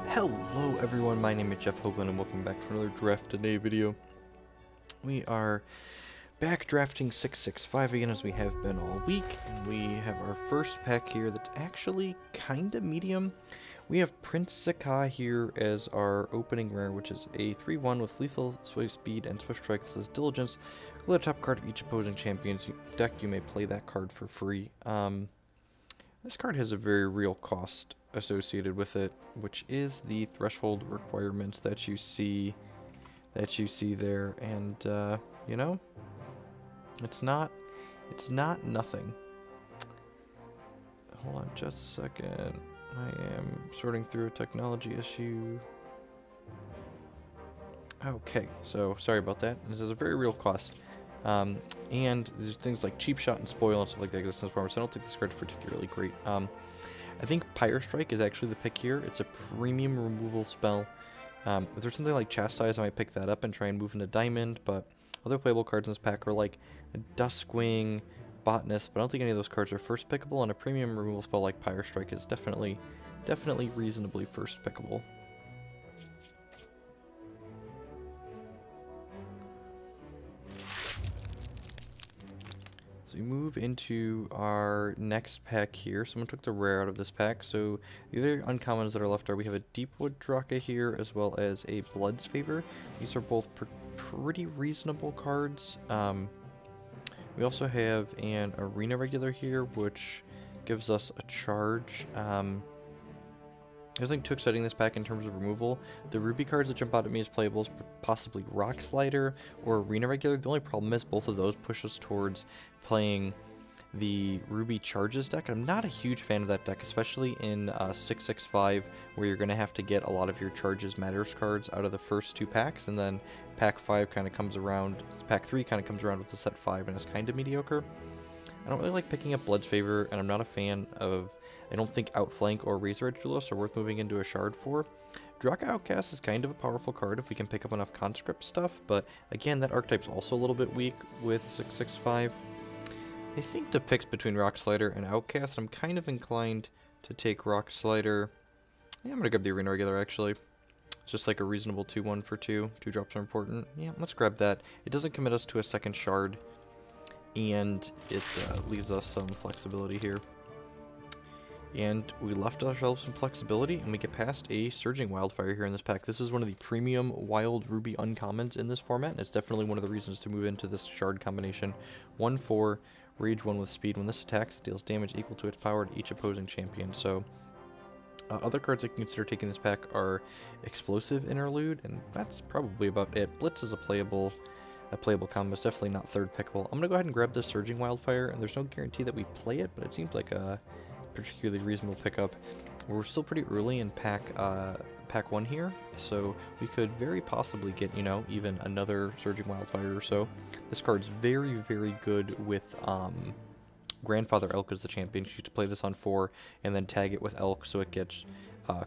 Hello everyone, my name is Jeff Hoagland and welcome back to another Draft Today video. We are back drafting 665 again as we have been all week, and we have our first pack here that's actually kinda medium. We have Prince Zakai here as our opening rare, which is a 3-1 with lethal, swift speed, and swift strike. This is Diligence. Go to the top card of each opposing champion's deck. You may play that card for free. This card has a very real cost associated with it, which is the threshold requirements that you see there, and you know, it's not nothing. Hold on just a second. I am sorting through a technology issue. Okay, so sorry about that. This is a very real cost. And there's things like Cheap Shot and Spoil and stuff like that exist in this form, so I don't think this card's particularly great. I think Pyre Strike is actually the pick here. It's a premium removal spell. If there's something like Chastise, I might pick that up and try and move into Diamond, but other playable cards in this pack are like Duskwing, Botanist, but I don't think any of those cards are first pickable, and a premium removal spell like Pyre Strike is definitely reasonably first pickable. So we move into our next pack here. Someone took the rare out of this pack, so the other uncommons that are left are we have a Deepwood Draka here, as well as a Blood's Favor. These are both pretty reasonable cards. We also have an Arena Regular here, which gives us a charge. There's nothing too exciting in this pack in terms of removal. The Ruby cards that jump out at me as playable is possibly Rock Slider or Arena Regular. The only problem is both of those push us towards playing the Ruby Charges deck. I'm not a huge fan of that deck, especially in 665, where you're going to have to get a lot of your Charges Matters cards out of the first two packs, and then pack 5 kind of comes around, pack 3 kind of comes around with the set 5, and it's kind of mediocre. I don't really like picking up Blood's Favor, and I'm not a fan of, I don't think Outflank or Razor Edge Duelist are worth moving into a Shard for. Draka Outcast is kind of a powerful card if we can pick up enough conscript stuff, but again, that archetype's also a little bit weak with 665. I think the picks between Rock Slider and Outcast, I'm kind of inclined to take Rock Slider. Yeah, I'm gonna grab the Arena Regular actually. It's just like a reasonable 2-1 for 2. 2 drops are important. Yeah, let's grab that. It doesn't commit us to a second Shard, and it leaves us some flexibility here. And we left ourselves some flexibility, and we get past a Surging Wildfire here in this pack. This is one of the premium Wild Ruby uncommons in this format, and it's definitely one of the reasons to move into this Shard combination. 1/4, Rage 1 with speed. When this attacks, it deals damage equal to its power to each opposing champion. So, other cards I can consider taking this pack are Explosive Interlude, and that's probably about it. Blitz is a playable combo. It's definitely not third pickable. I'm gonna go ahead and grab this Surging Wildfire, and there's no guarantee that we play it, but it seems like a particularly reasonable pickup. We're still pretty early in pack 1 here, so we could very possibly get, you know, even another Surging Wildfire or so. This card's very, very good with Grandfather Elk as the champion. You used to play this on 4 and then tag it with Elk, so it gets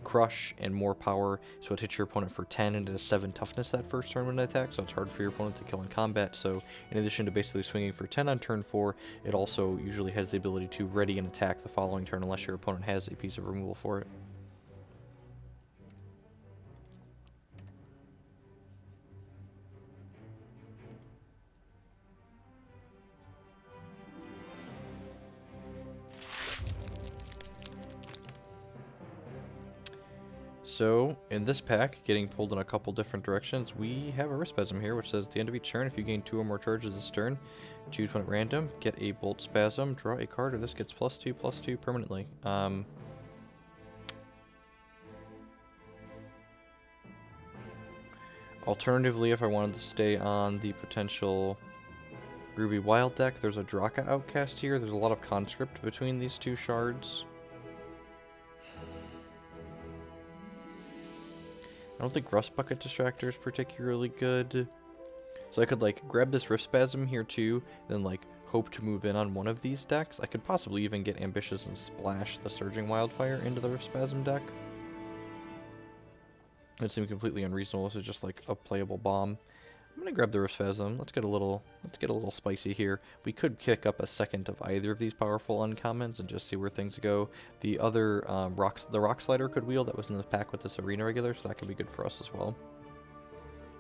Crush and more power, so it hits your opponent for 10 and it has 7 toughness that first turn when it attacks, so it's hard for your opponent to kill in combat. So in addition to basically swinging for 10 on turn 4, it also usually has the ability to ready and attack the following turn unless your opponent has a piece of removal for it. So, in this pack, getting pulled in a couple different directions, we have a Wrist Spasm here, which says at the end of each turn, if you gain 2 or more charges this turn, choose one at random, get a Bolt Spasm, draw a card, or this gets +2/+2 permanently. Alternatively, if I wanted to stay on the potential Ruby Wild deck, there's a Draka Outcast here. There's a lot of conscript between these two shards. I don't think Rust Bucket Distractor is particularly good. So I could like grab this Rift Spasm here too, then like hope to move in on one of these decks. I could possibly even get ambitious and splash the Surging Wildfire into the Rift Spasm deck. It seemed completely unreasonable. This is just like a playable bomb. I'm gonna grab the Rift Spasm. Let's get a little spicy here. We could kick up a second of either of these powerful uncommons and just see where things go. The other the Rock Slider could wield that was in the pack with this Arena Regular, so that could be good for us as well.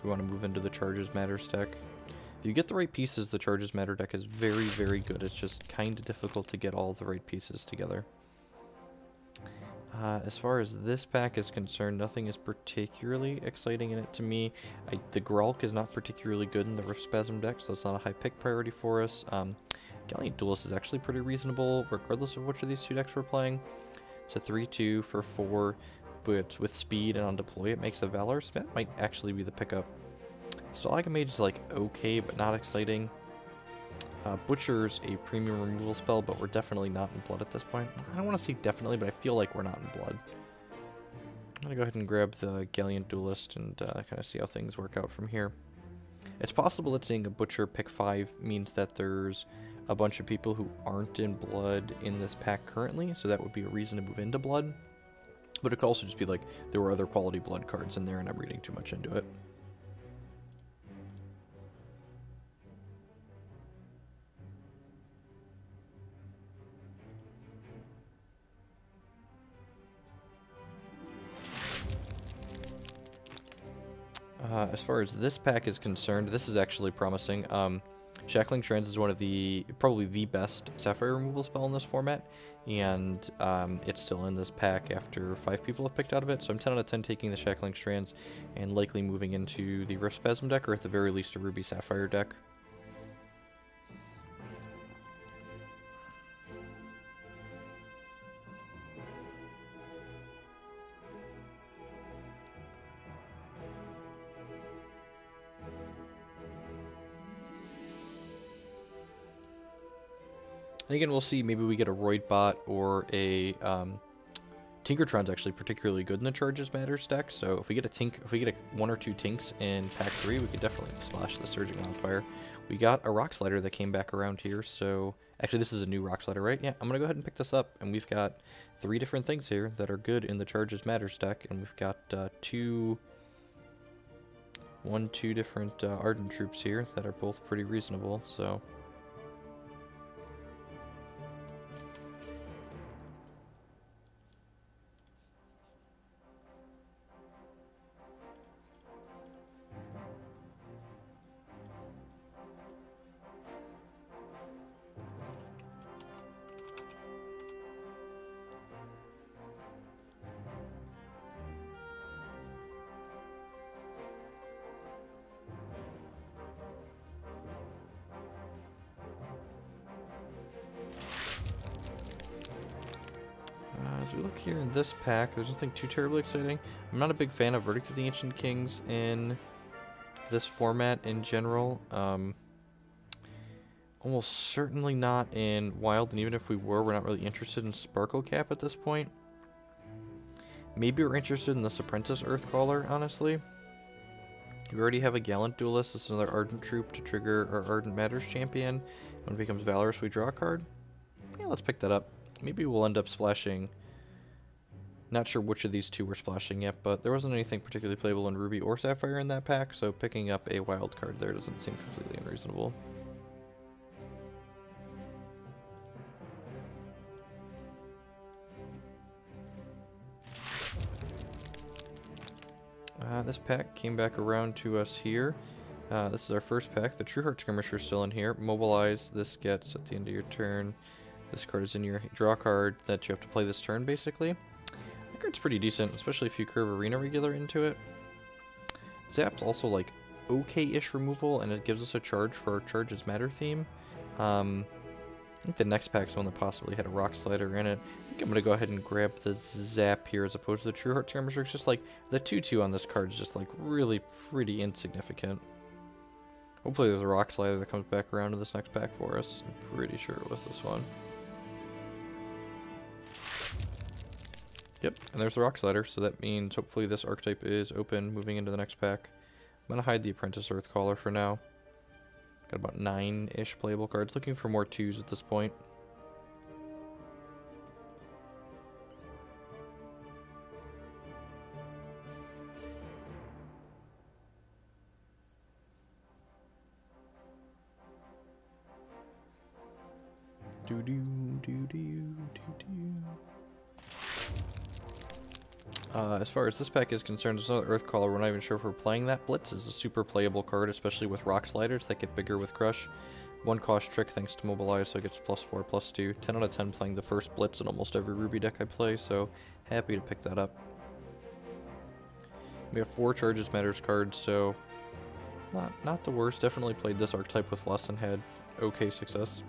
We want to move into the Charges Matters deck. If you get the right pieces, the Charges Matter deck is very, very good. It's just kind of difficult to get all the right pieces together. As far as this pack is concerned, nothing is particularly exciting in it to me. The Grolk is not particularly good in the Rift Spasm deck, so it's not a high pick priority for us. Gallant Duelist is actually pretty reasonable, regardless of which of these two decks we're playing. It's a 3-2 for 4, but with speed and on deploy it makes a Valor. So that might actually be the pickup. Stalagmite Mage is like okay, but not exciting. Butcher's a premium removal spell, but we're definitely not in blood at this point. I don't want to say definitely, but I feel like we're not in blood. I'm going to go ahead and grab the Gallant Duelist and kind of see how things work out from here. It's possible that seeing a Butcher pick 5 means that there's a bunch of people who aren't in blood in this pack currently, so that would be a reason to move into blood. But it could also just be like there were other quality blood cards in there and I'm reading too much into it. As far as this pack is concerned, this is actually promising. Shackling Strands is one of probably the best Sapphire removal spell in this format, and it's still in this pack after 5 people have picked out of it, so I'm 10 out of 10 taking the Shackling Strands and likely moving into the Rift Spasm deck, or at the very least a Ruby Sapphire deck. And again, we'll see, maybe we get a Roidbot or a Tinkertron's actually particularly good in the Charges Matters deck, so if we get a 1 or 2 Tinks in pack 3, we could definitely splash the Surging Wildfire. We got a Rock Slider that came back around here, so actually this is a new Rock Slider, right? Yeah, I'm gonna go ahead and pick this up, and we've got 3 different things here that are good in the Charges Matters deck, and we've got 2 different Ardent Troops here that are both pretty reasonable, so... As we look here in this pack, there's nothing too terribly exciting. I'm not a big fan of Verdict of the Ancient Kings in this format in general. Almost certainly not in Wild, and even if we were, we're not really interested in Sparkle Cap at this point. Maybe we're interested in this Apprentice Earthcaller, honestly. We already have a Gallant Duelist. This is another Ardent Troop to trigger our Ardent Matters champion. When it becomes Valorous, we draw a card. Yeah, let's pick that up. Maybe we'll end up splashing... Not sure which of these two we're splashing yet, but there wasn't anything particularly playable in Ruby or Sapphire in that pack, so picking up a wild card there doesn't seem completely unreasonable. This pack came back around to us here. This is our first pack. The Trueheart Skirmisher is still in here. Mobilize. This gets at the end of your turn. This card is in your draw card that you have to play this turn, basically. That card's pretty decent, especially if you curve Arena Regular into it. Zap's also like okay-ish removal, and it gives us a charge for our Charges Matter theme. I think the next pack's one that possibly had a Rock Slider in it. I think I'm going to go ahead and grab the Zap here as opposed to the Trueheart Skirmisher. It's just like the 2-2 on this card is just like really pretty insignificant. Hopefully there's a Rock Slider that comes back around to this next pack for us. I'm pretty sure it was this one. Yep, and there's the Rock Slider, so that means hopefully this archetype is open moving into the next pack. I'm going to hide the Apprentice Earthcaller for now. Got about 9-ish playable cards. Looking for more 2s at this point. Do do do do do do. As far as this pack is concerned, there's another Earthcaller. We're not even sure if we're playing that. Blitz is a super playable card, especially with Rock Sliders that get bigger with Crush. 1 cost trick thanks to Mobilize, so it gets +4, +2. 10 out of 10 playing the first Blitz in almost every Ruby deck I play, so happy to pick that up. We have 4 Charges Matters cards, so not the worst. Definitely played this archetype with less and had okay success.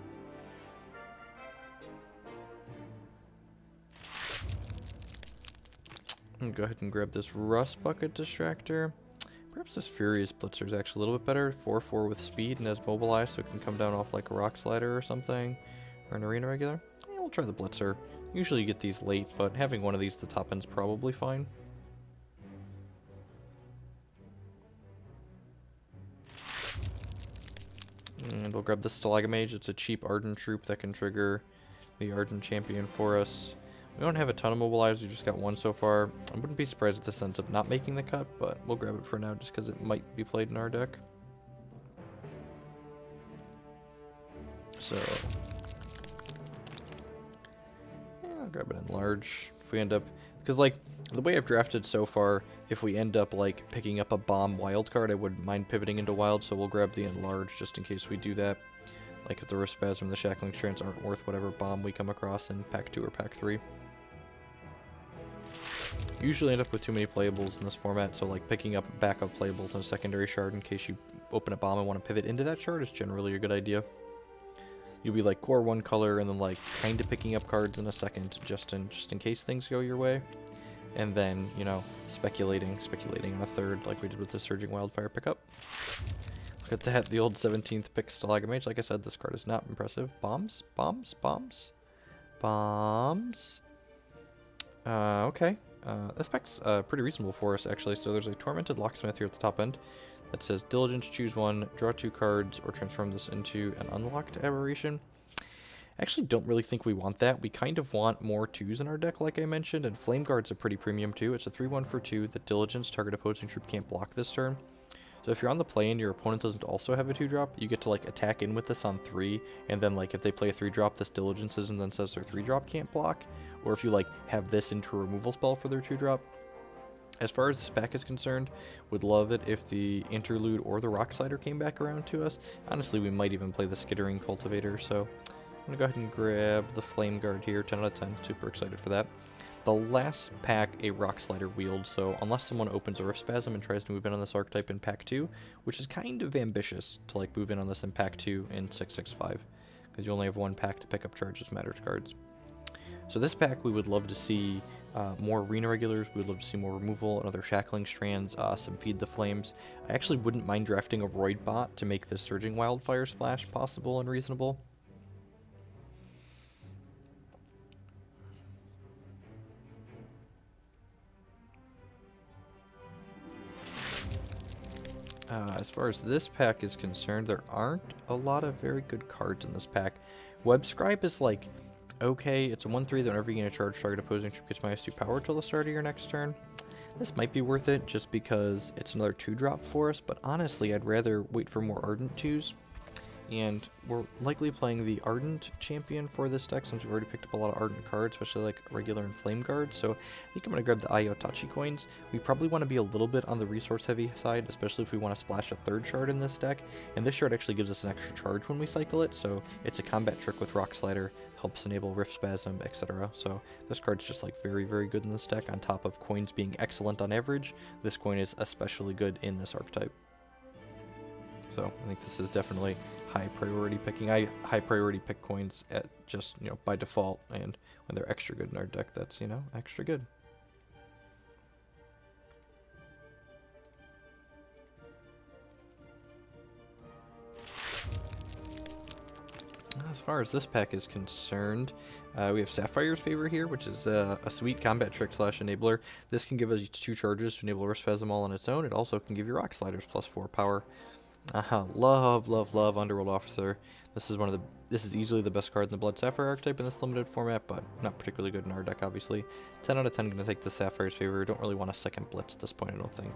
Go ahead and grab this Rust Bucket Distractor. Perhaps this Furious Blitzer is actually a little bit better. 4/4 with speed and has Mobilize, so it can come down off like a Rock Slider or something. Or an Arena Regular. Yeah, we'll try the Blitzer. Usually you get these late, but having one of these at the top end's probably fine. And we'll grab the Stalagamage. It's a cheap Ardent Troop that can trigger the Ardent Champion for us. We don't have a ton of Mobilize, we just got 1 so far. I wouldn't be surprised if this ends up not making the cut, but we'll grab it for now just because it might be played in our deck. So, yeah, I'll grab it in large. If we end up, because like, the way I've drafted so far, if we end up like picking up a bomb wild card, I wouldn't mind pivoting into wild, so we'll grab the enlarge just in case we do that. Like if the Rift Spasm and the Shackling Strands aren't worth whatever bomb we come across in pack 2 or pack 3. Usually end up with too many playables in this format, so like picking up backup playables in a secondary shard in case you open a bomb and want to pivot into that shard is generally a good idea. You'll be like core 1 color and then like kind of picking up cards in a second just in case things go your way. And then, you know, speculating on a third like we did with the Surging Wildfire pickup. Look at that, the old 17th pick Stalagamage. Like I said, this card is not impressive. Bombs? Bombs? Bombs? Bombs? Okay. This pack's pretty reasonable for us, actually. So there's a Tormented Locksmith here at the top end that says Diligence, choose 1, draw 2 cards, or transform this into an unlocked aberration. I actually don't really think we want that. We kind of want more 2s in our deck, like I mentioned, and Flame Guard's a pretty premium too. It's a 3/1 for 2 that Diligence, target opposing troop can't block this turn. So if you're on the play and your opponent doesn't also have a 2-drop, you get to like attack in with this on 3, and then like if they play a 3-drop, this Diligences and then says their 3-drop can't block. Or if you like have this into a removal spell for their 2-drop. As far as this pack is concerned, would love it if the Interlude or the Rock Slider came back around to us. Honestly, we might even play the Skittering Cultivator, so I'm gonna go ahead and grab the Flame Guard here, 10 out of 10, super excited for that. The last pack a Rock Slider wield, so unless someone opens a Rift Spasm and tries to move in on this archetype in pack 2, which is kind of ambitious to like move in on this in pack 2 in 6/6/5, because you only have 1 pack to pick up Charges Matters cards. So this pack we would love to see more Arena Regulars, we would love to see more removal, another Shackling Strands, some Feed the Flames. I actually wouldn't mind drafting a Roid Bot to make this Surging Wildfire splash possible and reasonable. As far as this pack is concerned, there aren't a lot of very good cards in this pack. Web Scribe is like, okay, it's a 1/3 that whenever you gain a charge, target opposing troop gets -2 power till the start of your next turn. This might be worth it just because it's another 2-drop for us, but honestly, I'd rather wait for more Ardent 2s. And we're likely playing the Ardent Champion for this deck since we've already picked up a lot of Ardent cards, especially like Regular and Flame Guard. So I think I'm going to grab the Iotachi coins. We probably want to be a little bit on the resource heavy side, especially if we want to splash a 3rd shard in this deck. And this shard actually gives us an extra charge when we cycle it, so it's a combat trick with Rock Slider, helps enable Rift Spasm, etc. So this card's just like very, very good in this deck. On top of coins being excellent on average, this coin is especially good in this archetype. So I think this is definitely high priority picking. I high priority pick coins at just, you know, by default, and when they're extra good in our deck, that's, you know, extra good. As far as this pack is concerned, we have Sapphire's Favor here, which is a sweet combat trick / enabler. This can give us 2 charges to enable Rift Spasm all on its own. It also can give you Rock Sliders +4 power. Love, love, love Underworld Officer. This is easily the best card in the Blood Sapphire archetype in this limited format, but not particularly good in our deck, obviously. 10 out of 10 gonna take the Sapphire's Favor. Don't really want a second Blitz at this point, I don't think.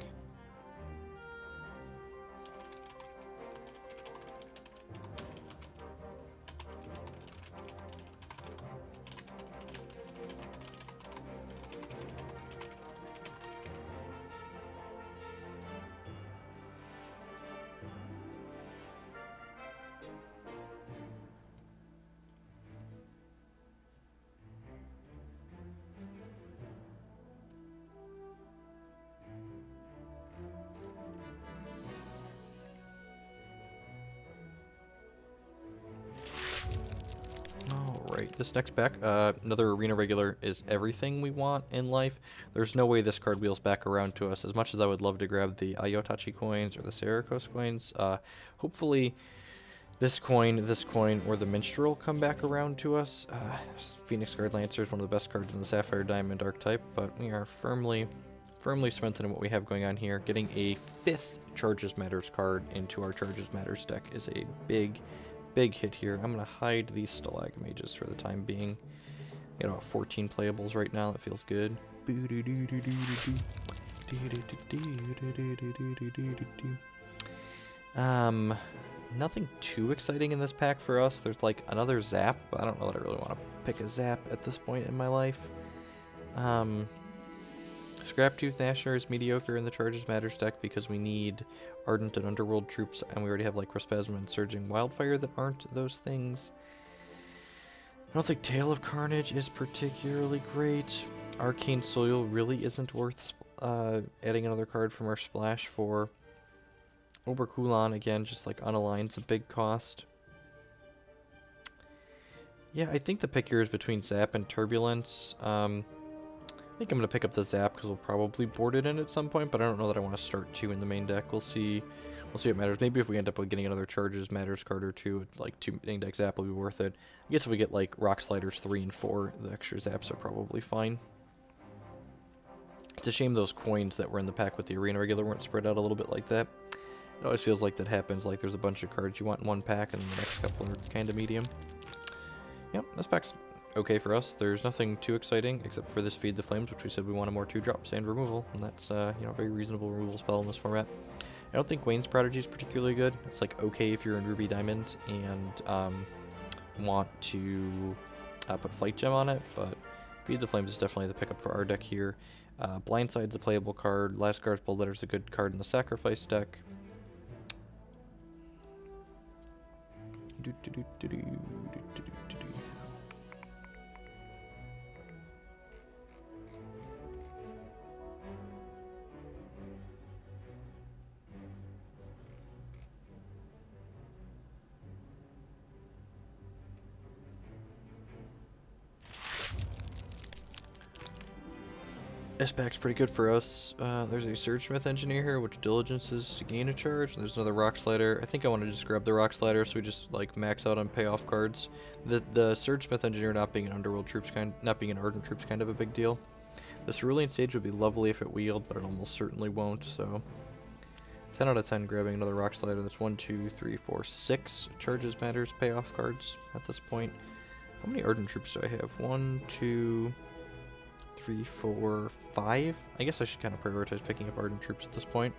this next pack. Another Arena Regular is everything we want in life. There's no way this card wheels back around to us. As much as I would love to grab the Ayotachi coins or the Serikos coins, hopefully this coin, or the Minstrel come back around to us. Phoenix Guard Lancer is one of the best cards in the Sapphire Diamond archetype, but we are firmly cemented in what we have going on here. Getting a 5th Charges Matters card into our Charges Matters deck is a big hit here. I'm going to hide these Stalagmages for the time being. You know, 14 playables right now. That feels good. Nothing too exciting in this pack for us. There's like another Zap, but I don't know that I really want to pick a Zap at this point in my life. Scraptooth Nashner is mediocre in the Charges Matters deck because we need Ardent and Underworld troops, and we already have like Crespasm and Surging Wildfire that aren't those things. I don't think Tale of Carnage is particularly great. Arcane Soil really isn't worth adding another card from our splash for. Oberkulan, again, just like unaligns a big cost. Yeah, I think the pick here is between Zap and Turbulence. I think I'm going to pick up the Zap because we'll probably board it in at some point, but I don't know that I want to start 2 in the main deck. We'll see what matters. Maybe if we end up with getting another Charges Matters card or 2, like 2 main deck Zap will be worth it. I guess if we get like Rock Sliders 3 and 4, the extra Zaps are probably fine. It's a shame those coins that were in the pack with the Arena Regular weren't spread out a little bit like that. It always feels like that happens, like there's a bunch of cards you want in one pack and the next couple are kind of medium. Yep, this pack's okay for us. There's nothing too exciting except for this Feed the Flames, which we said we wanted more 2-drops and removal, and that's you know, a very reasonable removal spell in this format. I don't think Wayne's Prodigy is particularly good. It's like okay if you're in Ruby Diamond and want to put Flight Gem on it, but Feed the Flames is definitely the pickup for our deck here. Blindside's a playable card. Laskar's Bloodletter's a good card in the Sacrifice deck. This pack's pretty good for us. There's a Surgesmith Engineer here, which diligences to gain a charge. And there's another Rock Slider. I think I want to just grab the Rock Slider so we just like max out on payoff cards. The Surgesmith Engineer not being an Underworld troops not being an Ardent troops kind of a big deal. The Cerulean Sage would be lovely if it wheeled, but it almost certainly won't. So 10 out of 10 grabbing another Rock Slider. That's 1, 2, 3, 4, 6 Charges Matters payoff cards at this point. How many Ardent troops do I have? 1, 2, 3, 4, 5. I guess I should kind of prioritize picking up Ardent troops at this point.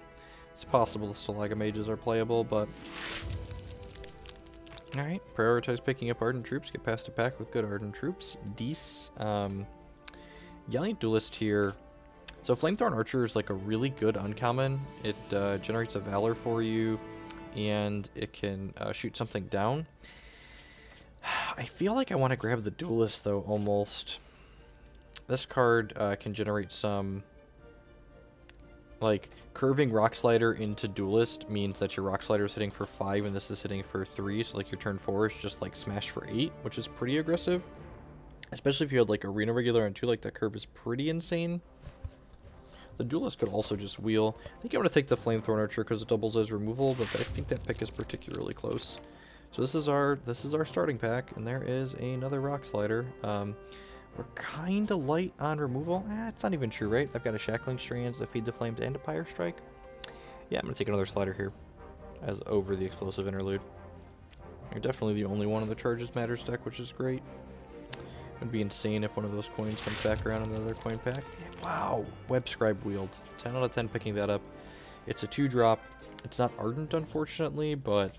It's possible the Stalagmages are playable, but alright, prioritize picking up Ardent troops, get past a pack with good Ardent troops. These Gallant Duelist here. So Flamethorn Archer is like a really good uncommon. It generates a Valor for you, and it can shoot something down. I feel like I want to grab the Duelist though, almost. This card can generate some, like, curving Rock Slider into Duelist means that your Rock Slider is hitting for 5 and this is hitting for 3, so like your turn 4 is just like smash for 8, which is pretty aggressive. Especially if you had like Arena Regular and 2, like that curve is pretty insane. The Duelist could also just wheel. I think I'm going to take the Flamethorn Archer because it doubles as removal, but I think that pick is particularly close. So this is our starting pack, and there is another Rock Slider. We're kind of light on removal. It's not even true, right? I've got a Shackling Strands, a Feed the Flames, and a Pyre Strike. Yeah, I'm going to take another slider here as over the Explosive Interlude. You're definitely the only one in the Charges Matters deck, which is great. It would be insane if one of those coins comes back around in another coin pack. Wow, Web Scribe wields. 10 out of 10 picking that up. It's a 2-drop. It's not Ardent, unfortunately, but,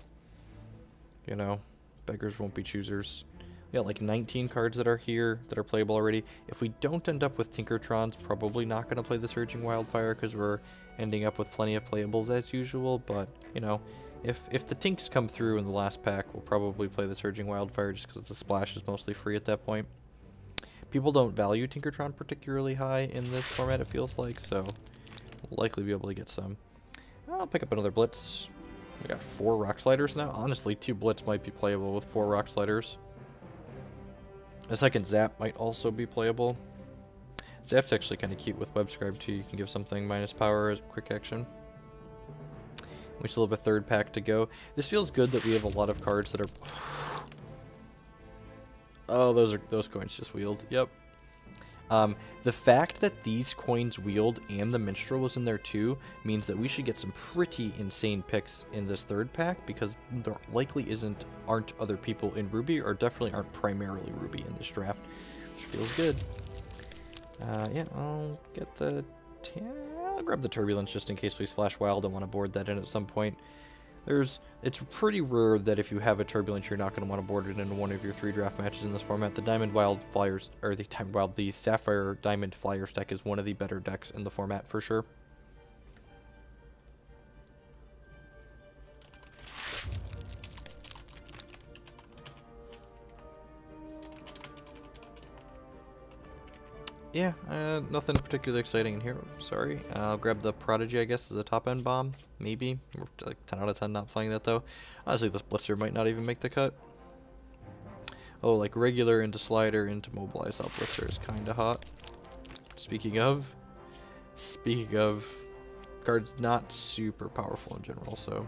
you know, beggars won't be choosers. We got like 19 cards that are here that are playable already. If we don't end up with Tinkertrons, probably not going to play the Surging Wildfire because we're ending up with plenty of playables as usual. But, you know, if the Tinks come through in the last pack, we'll probably play the Surging Wildfire just because the splash is mostly free at that point. People don't value Tinkertron particularly high in this format, it feels like, so we'll likely be able to get some. I'll pick up another Blitz. We got 4 Rock Sliders now. Honestly, 2 Blitz might be playable with 4 Rock Sliders. A second Zap might also be playable. Zap's actually kind of cute with Web Scribe too. You can give something minus power as a quick action. We still have a third pack to go. This feels good that we have a lot of cards that are... Oh, those coins just wheeled. Yep. The fact that these coins wheeled and the Minstrel was in there too means that we should get some pretty insane picks in this third pack, because there likely aren't other people in Ruby, or definitely aren't primarily Ruby in this draft, which feels good. Yeah, I'll get the... I'll grab the Turbulence just in case we Splash Wild and want to board that in at some point. It's pretty rare that if you have a Turbulence, you're not going to want to board it into one of your 3 draft matches in this format. The Diamond Wild Flyers, or the Sapphire Diamond Flyers deck is one of the better decks in the format for sure. Yeah, nothing particularly exciting in here. Sorry. I'll grab the Prodigy, I guess, as a top-end bomb. Maybe. We're like 10 out of 10 not playing that, though. Honestly, this Blitzer might not even make the cut. Oh, like regular into slider into mobilize. That Blitzer is kind of hot. Speaking of, cards not super powerful in general, so...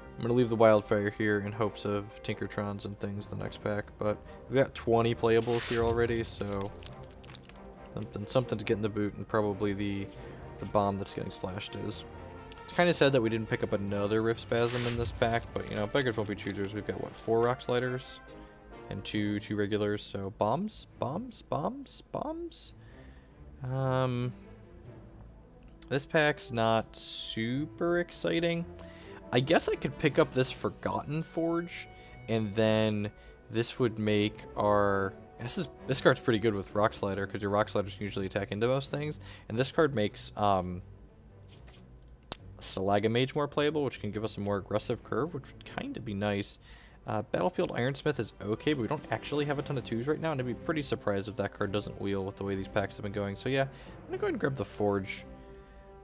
I'm going to leave the Wildfire here in hopes of Tinkertrons and things the next pack, but we've got 20 playables here already, so something to get in the boot, and probably the bomb that's getting splashed is. It's kind of sad that we didn't pick up another Rift Spasm in this pack, but you know, beggars won't be choosers. We've got, what, 4 Rock Sliders and two regulars, so bombs. This pack's not super exciting. I guess I could pick up this Forgotten Forge, and then this would make our... This card's pretty good with Rock Slider, because your Rock Sliders can usually attack into most things, and this card makes Stalagamage more playable, which can give us a more aggressive curve, which would kind of be nice. Battlefield Ironsmith is okay, but we don't actually have a ton of 2s right now, and I'd be pretty surprised if that card doesn't wheel with the way these packs have been going. So yeah, I'm going to go ahead and grab the Forge.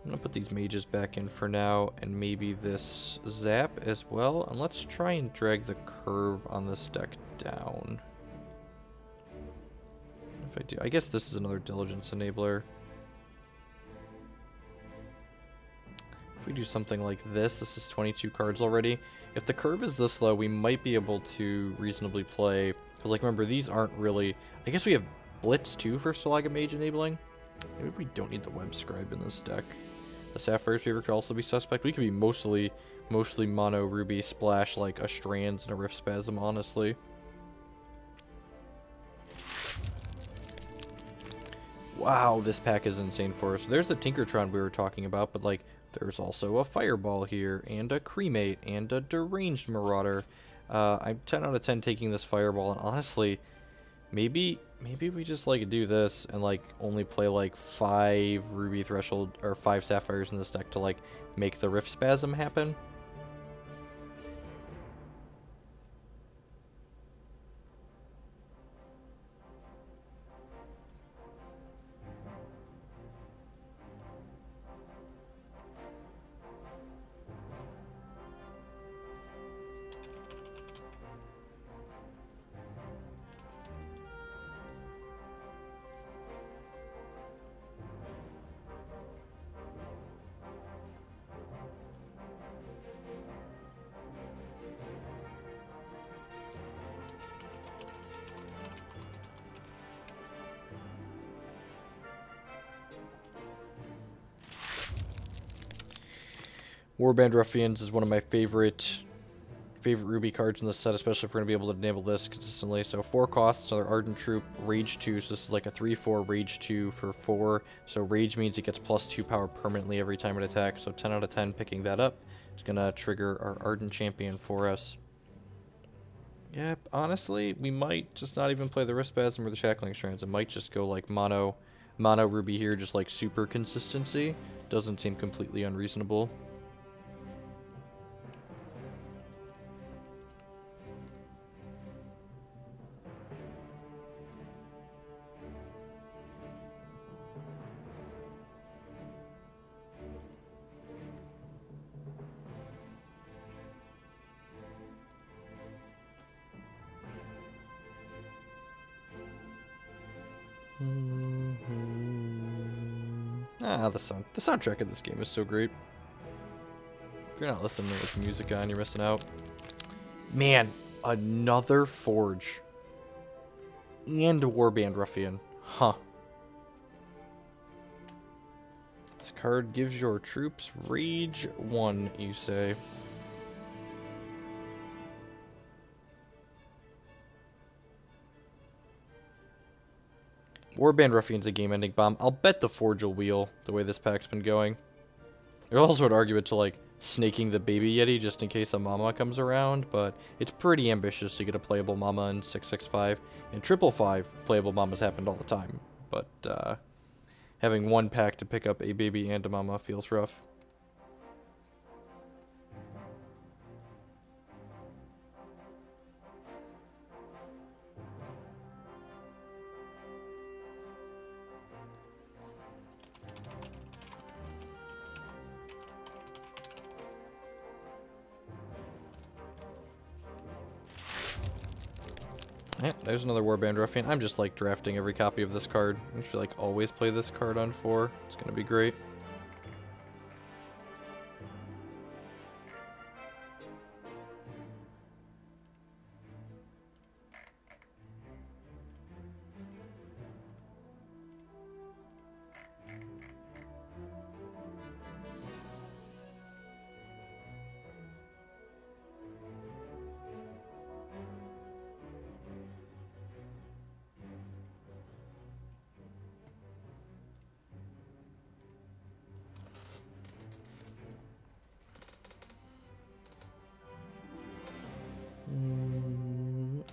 I'm going to put these mages back in for now, and maybe this Zap as well. And let's try and drag the curve on this deck down. If I do, I guess this is another Diligence Enabler. If we do something like this is 22 cards already. If the curve is this low, we might be able to reasonably play. Because, like, remember, these aren't really... I guess we have Blitz, too, for Stalagamage enabling. Maybe we don't need the Web Scribe in this deck. The Sapphire's Favor could also be suspect. We could be mostly mono Ruby splash like a Strands and a Rift Spasm, honestly. Wow, this pack is insane for us. There's the Tinkertron we were talking about, but like there's also a Fireball here, and a Cremate, and a Deranged Marauder. I'm 10 out of 10 taking this Fireball, and honestly, maybe we just like do this and like only play like 5 Ruby Threshold or 5 Sapphires in this deck to like make the Rift Spasm happen. Warband Ruffians is one of my favorite Ruby cards in this set, especially if we're going to be able to enable this consistently. So 4 costs, another Ardent Troop, Rage 2, so this is like a 3-4 Rage 2 for 4. So Rage means it gets +2 power permanently every time it attacks, so 10 out of 10 picking that up. It's going to trigger our Ardent Champion for us. Yep, honestly, we might just not even play the Rift Spasm or the Shackling Strands. It might just go like mono Ruby here, just like super consistency. Doesn't seem completely unreasonable. Ah, the soundtrack of this game is so great. If you're not listening with music on, you're missing out. Man, another Forge. And a Warband Ruffian. Huh. This card gives your troops Rage 1, you say. Warband Ruffian's a game-ending bomb. I'll bet the Forge will wheel, the way this pack's been going. There's also an argument to, like, snaking the baby Yeti just in case a Mama comes around, but it's pretty ambitious to get a playable Mama in 665. In 555, playable Mamas happened all the time, but, having one pack to pick up a baby and a Mama feels rough. Yeah, there's another Warband Ruffian. I'm just like drafting every copy of this card. I should like always play this card on 4. It's gonna be great.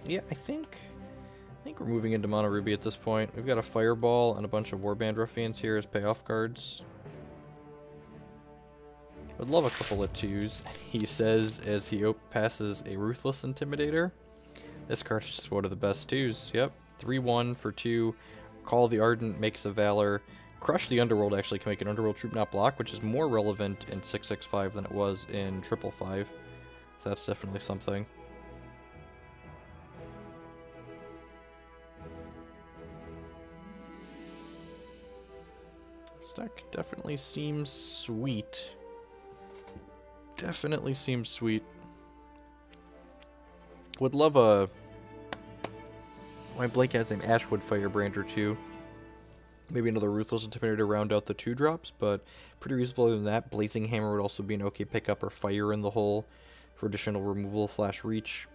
Yeah, I think we're moving into Mono Ruby at this point. We've got a Fireball and a bunch of Warband Ruffians here as payoff cards. Would love a couple of 2s, he says as he passes a Ruthless Intimidator. This card is just one of the best 2s. Yep, 3-1 for 2. Call the Ardent makes a Valor. Crush the Underworld actually can make an Underworld troop not block, which is more relevant in 665 than it was in 555. So that's definitely something. This deck definitely seems sweet. Definitely seems sweet. Would love a... My Blake adds an Ashwood Firebrand or 2. Maybe another Ruthless Intimidator to round out the 2-drops, but pretty reasonable other than that. Blazing Hammer would also be an okay pickup, or Fire in the Hole for additional removal / reach.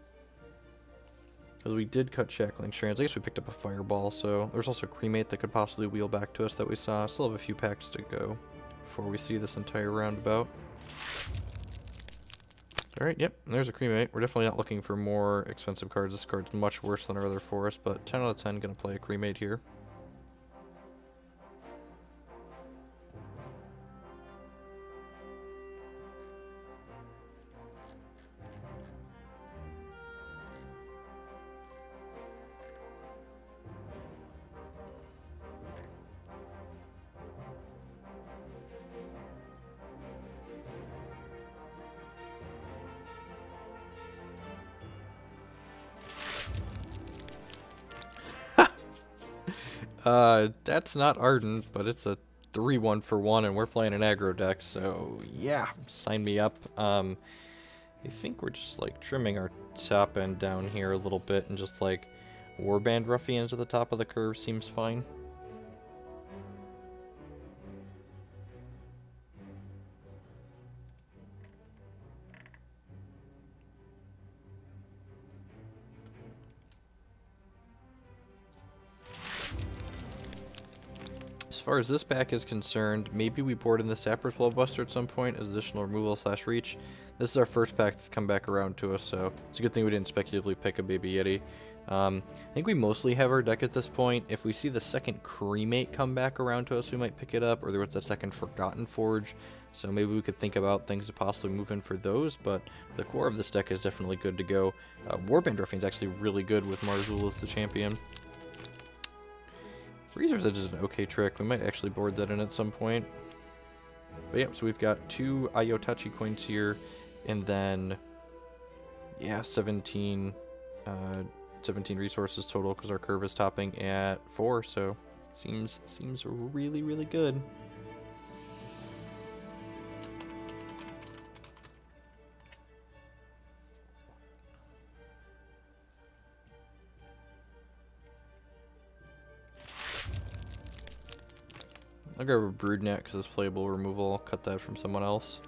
Because we did cut Shackling Strands. I guess we picked up a Fireball, so there's also Cremate that could possibly wheel back to us that we saw. Still have a few packs to go before we see this entire roundabout. Alright, yep, there's a Cremate. We're definitely not looking for more expensive cards. This card's much worse than our other forest, but 10 out of 10 gonna play a Cremate here. That's not Ardent, but it's a 3-1 for 1, and we're playing an aggro deck, so yeah, sign me up. I think we're just like trimming our top end down here a little bit, and just like Warband Ruffians at the top of the curve seems fine. As far as this pack is concerned, maybe we board in the Sapper's Bloodbuster at some point as additional removal / reach. This is our first pack that's come back around to us, so it's a good thing we didn't speculatively pick a Baby Yeti. I think we mostly have our deck at this point. If we see the second Cremate come back around to us, we might pick it up, or there was a second Forgotten Forge, so maybe we could think about things to possibly move in for those, but the core of this deck is definitely good to go. Warband Ruffian's actually really good with Marzul as the champion. Razor's Edge is an okay trick. We might actually board that in at some point. But yeah, so we've got 2 Ayotachi coins here, and then, yeah, 17 resources total because our curve is topping at 4, so seems really, really good. I'll grab a Broodnet because it's playable removal. I'll cut that from someone else.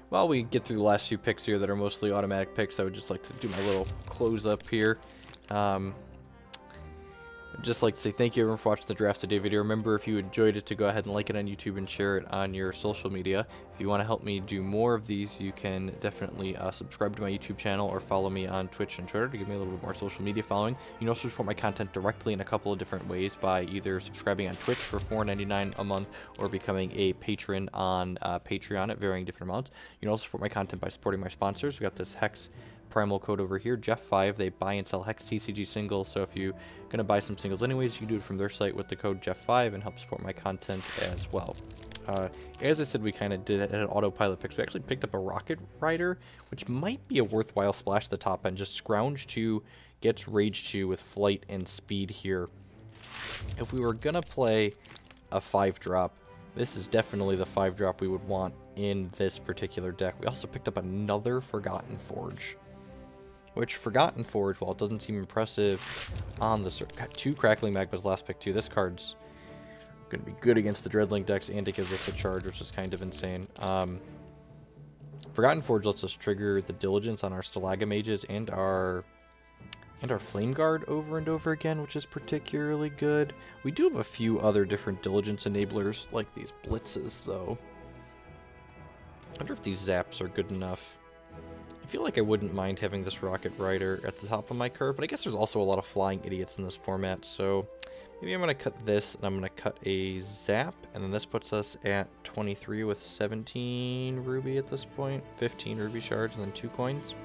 While we get through the last few picks here that are mostly automatic picks, I would just like to do my little close up here. I'd just like to say thank you everyone for watching the Draft Today video. Remember, if you enjoyed it, to go ahead and like it on YouTube and share it on your social media. If you want to help me do more of these, you can definitely subscribe to my YouTube channel or follow me on Twitch and Twitter to give me a little bit more social media following. You can also support my content directly in a couple of different ways by either subscribing on Twitch for $4.99 a month or becoming a patron on Patreon at varying different amounts. You can also support my content by supporting my sponsors. We got this Hex Primal code over here, Jeff5. They buy and sell Hex TCG singles, so if you're going to buy some singles anyways, you can do it from their site with the code Jeff5 and help support my content as well. As I said, we kind of did an autopilot fix. We actually picked up a Rocket Rider, which might be a worthwhile splash at the top end. Just Scrounge 2, gets Rage 2 with Flight and Speed here. If we were going to play a 5-drop, this is definitely the 5-drop we would want in this particular deck. We also picked up another Forgotten Forge, which Forgotten Forge, while it doesn't seem impressive on the got 2 Crackling Magmas last pick too. This card's going to be good against the Dreadlink decks, and it gives us a charge, which is kind of insane. Forgotten Forge lets us trigger the Diligence on our Stalagmages and our Flame Guard over and over again, which is particularly good. We do have a few other different Diligence enablers, like these Blitzes, though. I wonder if these Zaps are good enough. I feel like I wouldn't mind having this Rocket Rider at the top of my curve, but I guess there's also a lot of Flying Idiots in this format, so maybe I'm going to cut this, and I'm going to cut a Zap, and then this puts us at 23 with 17 Ruby at this point, 15 Ruby Shards, and then 2 coins.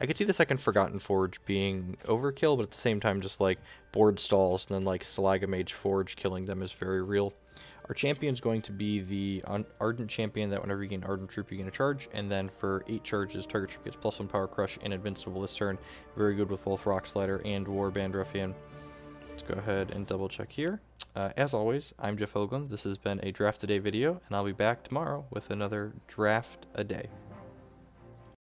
I could see the second Forgotten Forge being overkill, but at the same time just like board stalls, and then like Stalagamage Forge killing them is very real. Our champion's going to be the Ardent Champion, that whenever you gain Ardent Troop, you gain a charge, and then for 8 charges, target troop gets +1 Power Crush and Invincible this turn. Very good with both Rock Slider and Warband Ruffian. Let's go ahead and double check here. As always, I'm Jeff Hoagland. This has been a Draft a Day video, and I'll be back tomorrow with another Draft a Day.